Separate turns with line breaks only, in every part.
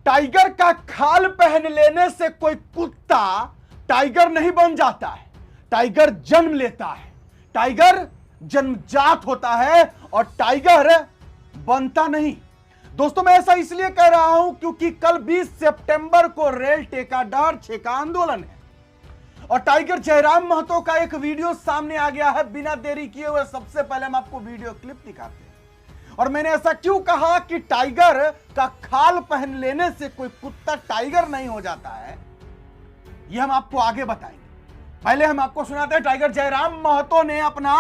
Tiger का खाल पहन लेने से कोई कुत्ता टाइगर नहीं बन जाता है। टाइगर जन्म लेता है, टाइगर जन्मजात होता है और टाइगर बनता नहीं। दोस्तों मैं ऐसा इसलिए कह रहा हूं क्योंकि कल 20 सितंबर को रेल टेका डहर छेका आंदोलन है और टाइगर जयराम महतो का एक वीडियो सामने आ गया है। बिना देरी किए हुए सबसे पहले हम आपको वीडियो क्लिप दिखाते हैं। और मैंने ऐसा क्यों कहा कि टाइगर का खाल पहन लेने से कोई कुत्ता टाइगर नहीं हो जाता है, यह हम आपको आगे बताएंगे। पहले हम आपको सुनाते हैं टाइगर जयराम महतो ने अपना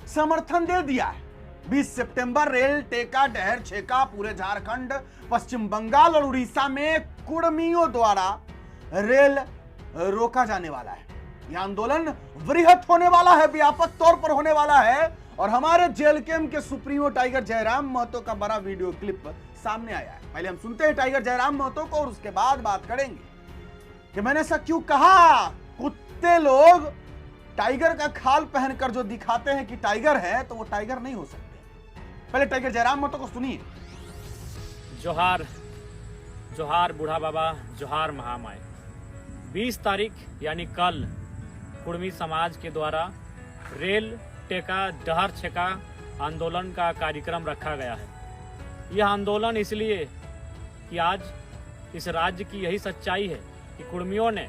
समर्थन दे दिया है। 20 सितंबर रेल टेका डहर छेका पूरे झारखंड, पश्चिम बंगाल और उड़ीसा में कुर्मियों द्वारा रेल रोका जाने वाला है। यह आंदोलन वृहत होने वाला है, व्यापक तौर पर होने वाला है और हमारे जेल कैंप के सुप्रीमो टाइगर जयराम महतो का बड़ा वीडियो क्लिप सामने आया है। पहले हम सुनते हैं टाइगर जयराम महतो को और उसके बाद बात करेंगे कि मैंने ऐसा क्यों कहा। कुत्ते लोग टाइगर का खाल पहनकर जो दिखाते हैं कि टाइगर है तो वो टाइगर नहीं हो सकते। पहले टाइगर जयराम महतो को सुनिए।
जोहार जोहार बूढ़ा बाबा, जोहार महामाय। 20 तारीख यानी कल कुर्मी समाज के द्वारा रेल टेका डहर छेका आंदोलन का कार्यक्रम रखा गया है। यह आंदोलन इसलिए कि आज इस राज्य की यही सच्चाई है कि कुर्मियों ने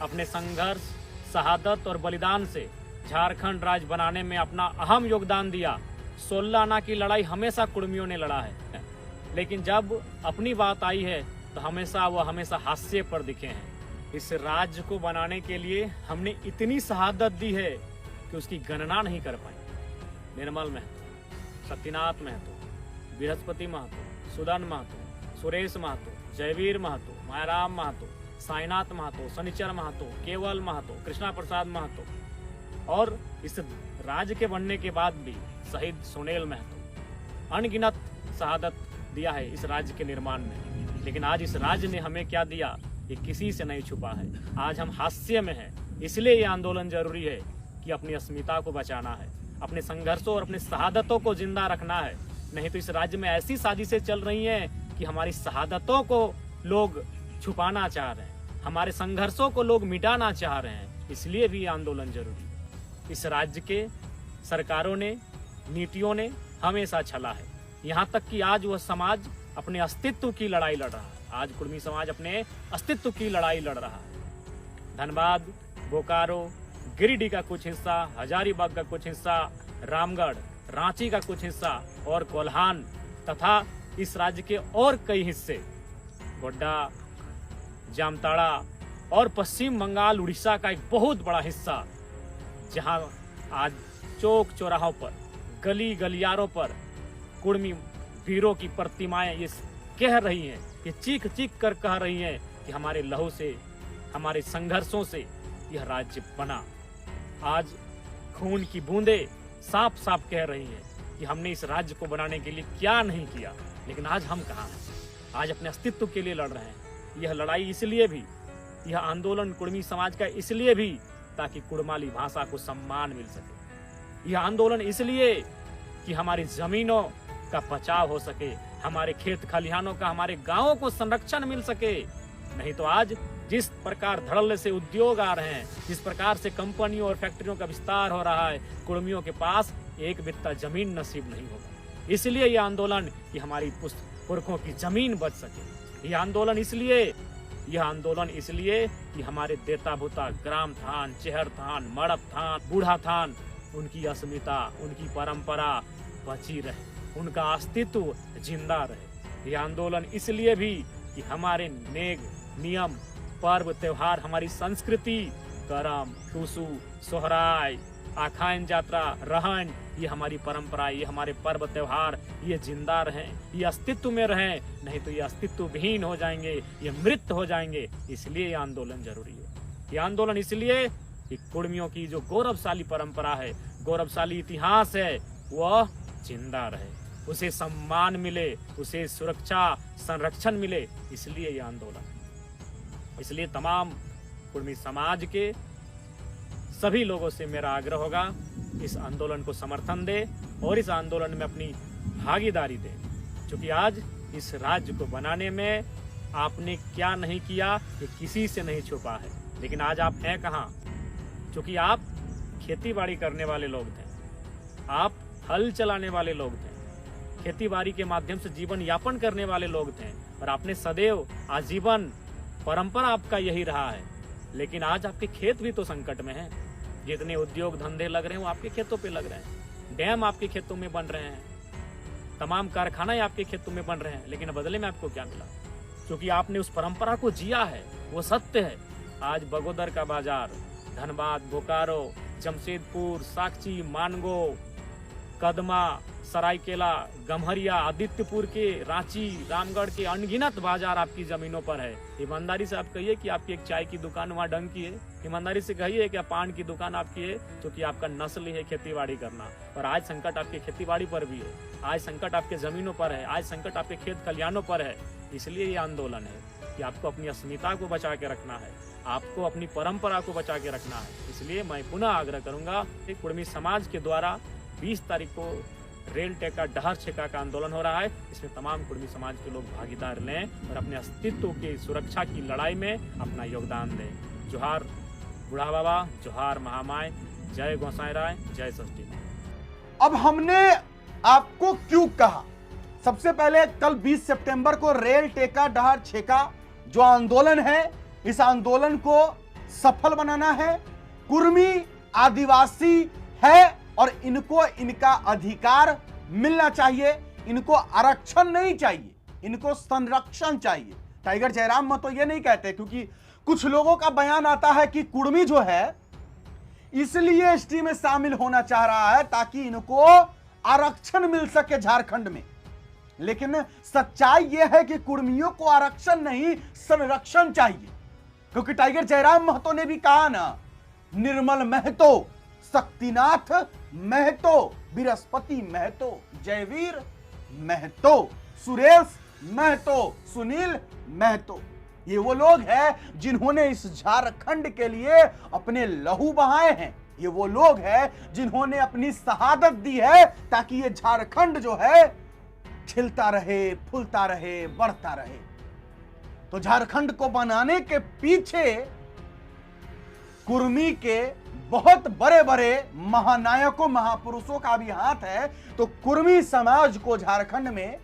अपने संघर्ष, शहादत और बलिदान से झारखंड राज्य बनाने में अपना अहम योगदान दिया। 16 आना की लड़ाई हमेशा कुर्मियों ने लड़ा है, लेकिन जब अपनी बात आई है तो हमेशा हास्य पर दिखे हैं। इस राज्य को बनाने के लिए हमने इतनी शहादत दी है कि उसकी गणना नहीं कर पाए। निर्मल महतो, सत्यनाथ महतो, बृहस्पति महतो, सुदन महतो, सुरेश महतो, जयवीर महतो, मायाराम महतो, साईनाथ महतो, शनिचर महतो, केवल महतो, कृष्णा प्रसाद महतो और इस राज्य के बनने के बाद भी शहीद सुनील महतो, अनगिनत शहादत दिया है इस राज्य के निर्माण में। लेकिन आज इस राज्य ने हमें क्या दिया, ये किसी से नहीं छुपा है। आज हम हास्य में हैं, इसलिए ये आंदोलन जरूरी है कि अपनी अस्मिता को बचाना है, अपने संघर्षों और अपने शहादतों को जिंदा रखना है। नहीं तो इस राज्य में ऐसी साजिशें चल रही हैं कि हमारी शहादतों को लोग छुपाना चाह रहे हैं, हमारे संघर्षों को लोग मिटाना चाह रहे हैं। इसलिए भी आंदोलन जरूरी है। इस राज्य के सरकारों ने, नीतियों ने हमेशा छला है, यहाँ तक कि आज वह समाज अपने अस्तित्व की लड़ाई लड़ रहा है। आज कुर्मी समाज अपने अस्तित्व की लड़ाई लड़ रहा है। धनबाद, बोकारो, गिरिडीह का कुछ हिस्सा, हजारीबाग का कुछ हिस्सा, रामगढ़, रांची का कुछ हिस्सा और कोल्हान तथा इस राज्य के और कई हिस्से, गोड्डा, जामताड़ा और पश्चिम बंगाल, उड़ीसा का एक बहुत बड़ा हिस्सा, जहां आज चौक चौराहों पर, गली गलियारों पर कुर्मी वीरों की प्रतिमाएं ये कह रही हैं, ये चीख चीख कर कह रही हैं कि हमारे लहू से, हमारे संघर्षों से यह राज्य बना। आज खून की बूंदें साफ साफ कह रही हैं कि हमने इस राज्य को बनाने के लिए क्या नहीं किया। लेकिन आज हम कहाँ हैं? आज अपने अस्तित्व के लिए लड़ रहे हैं। यह लड़ाई इसलिए भी, यह आंदोलन कुर्मी समाज का इसलिए भी ताकि कुड़माली भाषा को सम्मान मिल सके। यह आंदोलन इसलिए कि हमारी जमीनों का बचाव हो सके, हमारे खेत खलिहानों का, हमारे गांवों को संरक्षण मिल सके। नहीं तो आज जिस प्रकार धड़ल्ले से उद्योग आ रहे हैं, जिस प्रकार से कंपनियों और फैक्ट्रियों का विस्तार हो रहा है, कुर्मियों के पास एक बित्ता जमीन नसीब नहीं होगा। इसलिए यह आंदोलन कि हमारी पुरखों की जमीन बच सके। यह आंदोलन इसलिए कि हमारे देता भूता ग्राम थान, चेहर थान, मड़प थान, बूढ़ा थान, उनकी अस्मिता, उनकी परंपरा बची रहे, उनका अस्तित्व जिंदा रहे। यह आंदोलन इसलिए भी कि हमारे नेग, नियम, पर्व, त्योहार, हमारी संस्कृति, करम, टूसू, सोहराय, आखान यात्रा, रहन, ये हमारी परंपरा, ये हमारे पर्व त्योहार, ये जिंदा रहें, ये अस्तित्व में रहें। नहीं तो ये अस्तित्व विहीन हो जाएंगे, ये मृत हो जाएंगे। इसलिए ये आंदोलन जरूरी है। ये आंदोलन इसलिए कि कुर्मियों की जो गौरवशाली परंपरा है, गौरवशाली इतिहास है, वह जिंदा रहे, उसे सम्मान मिले, उसे सुरक्षा, संरक्षण मिले। इसलिए ये आंदोलन। इसलिए तमाम कुर्मी समाज के सभी लोगों से मेरा आग्रह होगा, इस आंदोलन को समर्थन दे और इस आंदोलन में अपनी भागीदारी दे, क्योंकि आज इस राज्य को बनाने में आपने क्या नहीं किया ये किसी से नहीं छुपा है। लेकिन आज आप हैं कहाँ? क्योंकि आप खेती बाड़ी करने वाले लोग थे, आप हल चलाने वाले लोग थे, खेती बाड़ी के माध्यम से जीवन यापन करने वाले लोग थे और आपने सदैव आजीवन परंपरा आपका यही रहा है। लेकिन आज आपके खेत भी तो संकट में हैं। जितने उद्योग धंधे लग रहे हैं वो आपके खेतों पे लग रहे हैं, डैम आपके खेतों में बन रहे हैं, तमाम कारखाना आपके खेतों में बन रहे हैं। लेकिन बदले में आपको क्या मिला? क्योंकि आपने उस परंपरा को जिया है, वो सत्य है। आज बगोदर का बाजार, धनबाद, बोकारो, जमशेदपुर, साकची, मानगो, कदमा, सरायकेला, गम्हरिया, आदित्यपुर के, रांची, रामगढ़ के अनगिनत बाजार आपकी जमीनों पर है। ईमानदारी से आप कहिए कि आपकी एक चाय की दुकान वहाँ ढंग की है। ईमानदारी से कहिए कि पान की दुकान आपकी है, क्योंकि आपका नस्ल है खेतीबाड़ी करना। और आज संकट आपके खेतीबाड़ी पर भी है, आज संकट आपके जमीनों पर है, आज संकट आपके खेत खलिहानों पर है। इसलिए ये आंदोलन है कि आपको अपनी अस्मिता को बचा के रखना है, आपको अपनी परंपरा को बचा के रखना है। इसलिए मैं पुनः आग्रह करूंगा कि कुर्मी समाज के द्वारा 20 तारीख को रेल टेका डहर छेका का आंदोलन हो रहा है। इसमें तमाम कुर्मी समाज के लोग भागीदार लें और अपने अस्तित्व की सुरक्षा की लड़ाई में अपना योगदान दें। जोहार बूढ़ा बाबा, जोहार महामाय, जय गोसाई राय, जय षष्ठी।
अब हमने आपको क्यों कहा? सबसे पहले कल 20 सितंबर को रेल टेका डहर छेका जो आंदोलन है, इस आंदोलन को सफल बनाना है। कुर्मी आदिवासी है और इनको इनका अधिकार मिलना चाहिए, इनको आरक्षण नहीं चाहिए, इनको संरक्षण चाहिए। टाइगर जयराम महतो ये नहीं कहते, क्योंकि कुछ लोगों का बयान आता है कि कुर्मी जो है इसलिए एसटी में शामिल होना चाह रहा है ताकि इनको आरक्षण मिल सके झारखंड में। लेकिन सच्चाई यह है कि कुर्मियों को आरक्षण नहीं, संरक्षण चाहिए। क्योंकि टाइगर जयराम महतो ने भी कहा ना, निर्मल महतो, शक्तिनाथ महतो, बृहस्पति महतो, जयवीर महतो, सुरेश महतो, सुनील महतो, ये वो लोग हैं जिन्होंने इस झारखंड के लिए अपने लहू बहाए हैं। ये वो लोग हैं जिन्होंने अपनी शहादत दी है ताकि ये झारखंड जो है खिलता रहे, फूलता रहे, बढ़ता रहे। तो झारखंड को बनाने के पीछे कुर्मी के बहुत बड़े बड़े महानायकों, महापुरुषों का भी हाथ है। तो कुर्मी समाज को झारखंड में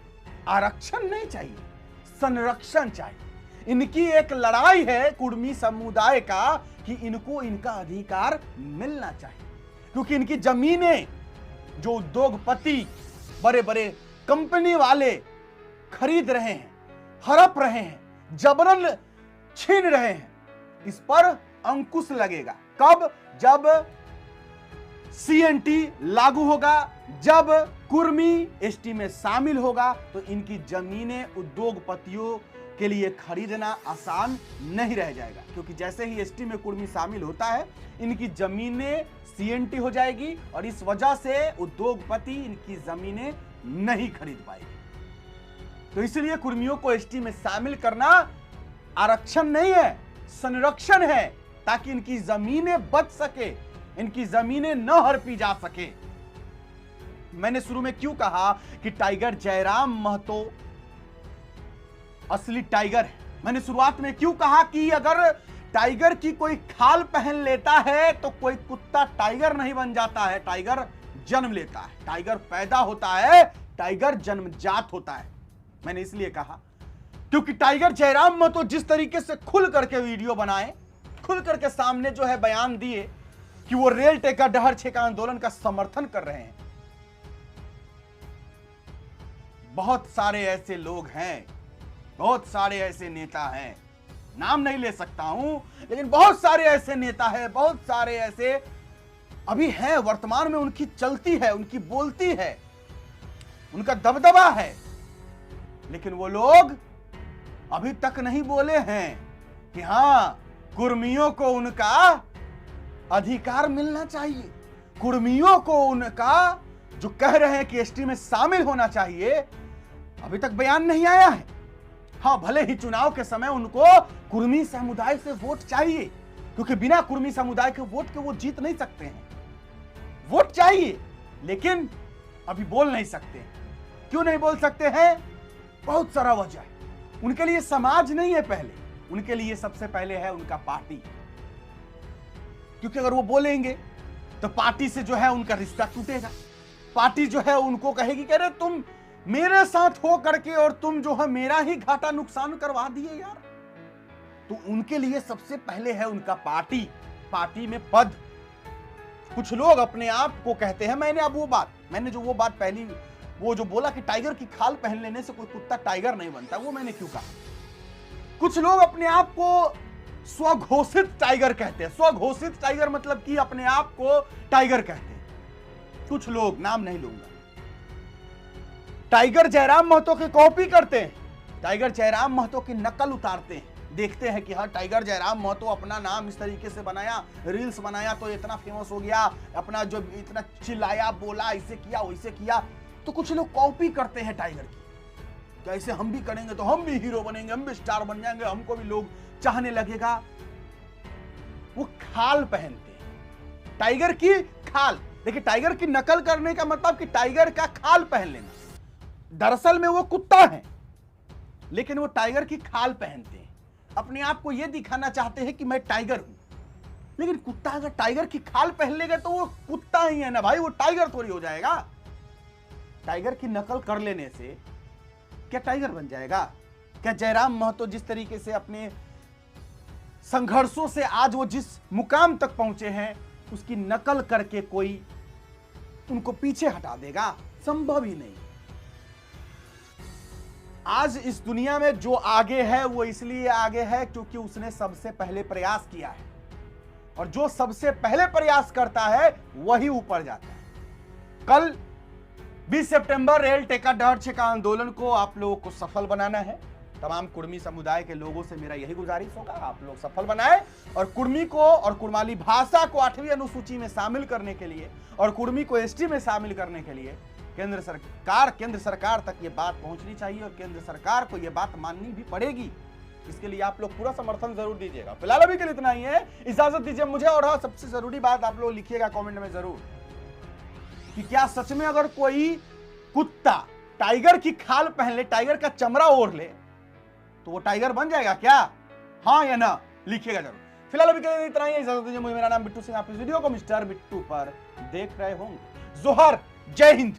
आरक्षण नहीं चाहिए, संरक्षण चाहिए। इनकी एक लड़ाई है कुर्मी समुदाय का कि इनको इनका अधिकार मिलना चाहिए, क्योंकि इनकी जमीनें जो उद्योगपति, बड़े बड़े कंपनी वाले खरीद रहे हैं, हड़प रहे हैं, जबरन छीन रहे हैं, इस पर अंकुश लगेगा। कब? जब सीएनटी लागू होगा, जब कुर्मी एसटी में शामिल होगा, तो इनकी जमीनें उद्योगपतियों के लिए खरीदना आसान नहीं रह जाएगा। क्योंकि जैसे ही एसटी में कुर्मी शामिल होता है, इनकी जमीनें सीएनटी हो जाएगी और इस वजह से उद्योगपति इनकी जमीनें नहीं खरीद पाएंगे। तो इसलिए कुर्मियों को एसटी में शामिल करना आरक्षण नहीं है, संरक्षण है, ताकि इनकी जमीनें बच सके, इनकी जमीनें न हड़पी जा सके। मैंने शुरू में क्यों कहा कि टाइगर जयराम महतो असली टाइगर है? मैंने शुरुआत में क्यों कहा कि अगर टाइगर की कोई खाल पहन लेता है तो कोई कुत्ता टाइगर नहीं बन जाता है, टाइगर जन्म लेता है, टाइगर पैदा होता है, टाइगर जन्मजात होता है। मैंने इसलिए कहा क्योंकि टाइगर जयराम महतो जिस तरीके से खुल करके वीडियो बनाए, खुल करके सामने जो है बयान दिए कि वो रेल टेका डहर छेका आंदोलन का समर्थन कर रहे हैं। बहुत सारे ऐसे लोग हैं, बहुत सारे ऐसे नेता हैं, नाम नहीं ले सकता हूं, लेकिन बहुत सारे ऐसे नेता हैं, बहुत सारे ऐसे अभी हैं, वर्तमान में उनकी चलती है, उनकी बोलती है, उनका दबदबा है, लेकिन वो लोग अभी तक नहीं बोले हैं कि हां, कुर्मियों को उनका अधिकार मिलना चाहिए, कुर्मियों को उनका जो कह रहे हैं कि एसटी में शामिल होना चाहिए, अभी तक बयान नहीं आया है। हाँ, भले ही चुनाव के समय उनको कुर्मी समुदाय से वोट चाहिए, क्योंकि बिना कुर्मी समुदाय के वोट के वो जीत नहीं सकते हैं। वोट चाहिए, लेकिन अभी बोल नहीं सकते। क्यों नहीं बोल सकते हैं? बहुत सारा वजह है। उनके लिए समाज नहीं है पहले, उनके लिए सबसे पहले है उनका पार्टी। क्योंकि अगर वो बोलेंगे तो पार्टी से जो है उनका रिश्ता टूटेगा। पार्टी जो है उनको कहेगी कि अरे तुम मेरे साथ हो करके और तुम जो है मेरा ही घाटा नुकसान करवा दिए यार। तो उनके लिए सबसे पहले है उनका पार्टी, पार्टी में पद। कुछ लोग अपने आप को कहते हैं, मैंने जो वो बात पहली वो जो बोला कि टाइगर की खाल पहन लेने से कोई कुत्ता टाइगर नहीं बनता, वो मैंने क्यों कहा। कुछ लोग अपने आप को स्वघोषित टाइगर कहते हैं। स्वघोषित टाइगर मतलब कि अपने आप को टाइगर कहते हैं। कुछ लोग, नाम नहीं लूंगा, टाइगर जयराम महतो की कॉपी करते हैं, टाइगर जयराम महतो की नकल उतारते हैं। देखते हैं कि हाँ टाइगर जयराम महतो अपना नाम इस तरीके से बनाया, रील्स बनाया तो इतना फेमस हो गया, अपना जो इतना चिल्लाया, बोला, ऐसे किया वैसे किया। तो कुछ लोग कॉपी करते हैं टाइगर की, तो ऐसे हम भी करेंगे तो हम भी हीरो बनेंगे, हम भी स्टार बन जाएंगे, हमको भी लोग चाहने लगेगा। वो खाल पहनते हैं, टाइगर की खाल। देखिए, टाइगर की नकल करने का मतलब कि टाइगर का खाल पहन लेना। दरअसल में वो कुत्ता है, लेकिन वो टाइगर की खाल पहनते हैं। अपने आप को ये दिखाना चाहते हैं कि मैं टाइगर हूं। लेकिन कुत्ता अगर टाइगर की खाल पहन लेगा तो वो कुत्ता ही है ना भाई, वो टाइगर थोड़ी हो जाएगा। टाइगर की नकल कर लेने से क्या टाइगर बन जाएगा? क्या जयराम महतो जिस तरीके से अपने संघर्षों से आज वो जिस मुकाम तक पहुंचे हैं, उसकी नकल करके कोई उनको पीछे हटा देगा? संभव ही नहीं। आज इस दुनिया में जो आगे है वो इसलिए आगे है क्योंकि उसने सबसे पहले प्रयास किया है, और जो सबसे पहले प्रयास करता है वही ऊपर जाता है। कल 20 सितंबर रेल टेका डर छेका आंदोलन को आप लोगों को सफल बनाना है। तमाम कुर्मी समुदाय के लोगों से मेरा यही गुजारिश होगा, आप लोग सफल बनाएं और कुर्मी को और कुर्माली भाषा को 8वीं अनुसूची में शामिल करने के लिए और कुर्मी को एसटी में शामिल करने के लिए केंद्र सरकार तक ये बात पहुंचनी चाहिए, और केंद्र सरकार को ये बात माननी भी पड़ेगी। इसके लिए आप लोग पूरा समर्थन जरूर दीजिएगा। फिलहाल अभी के लिए इतना ही है, इजाजत दीजिए मुझे। और हाँ, सबसे जरूरी बात आप लोग लिखिएगा कमेंट में जरूर कि क्या सच में अगर कोई कुत्ता टाइगर की खाल पहन ले, टाइगर का चमड़ा ओढ़ ले, तो वो टाइगर बन जाएगा क्या? हाँ या ना, लिखिएगा जरूर। फिलहाल अभी के लिए इतना ही है, इजाजत दीजिए मुझे। मेरा नाम बिट्टू सिंह, आप इस वीडियो को मिस्टर बिट्टू पर देख रहे होंगे। जोहर, जय हिंद।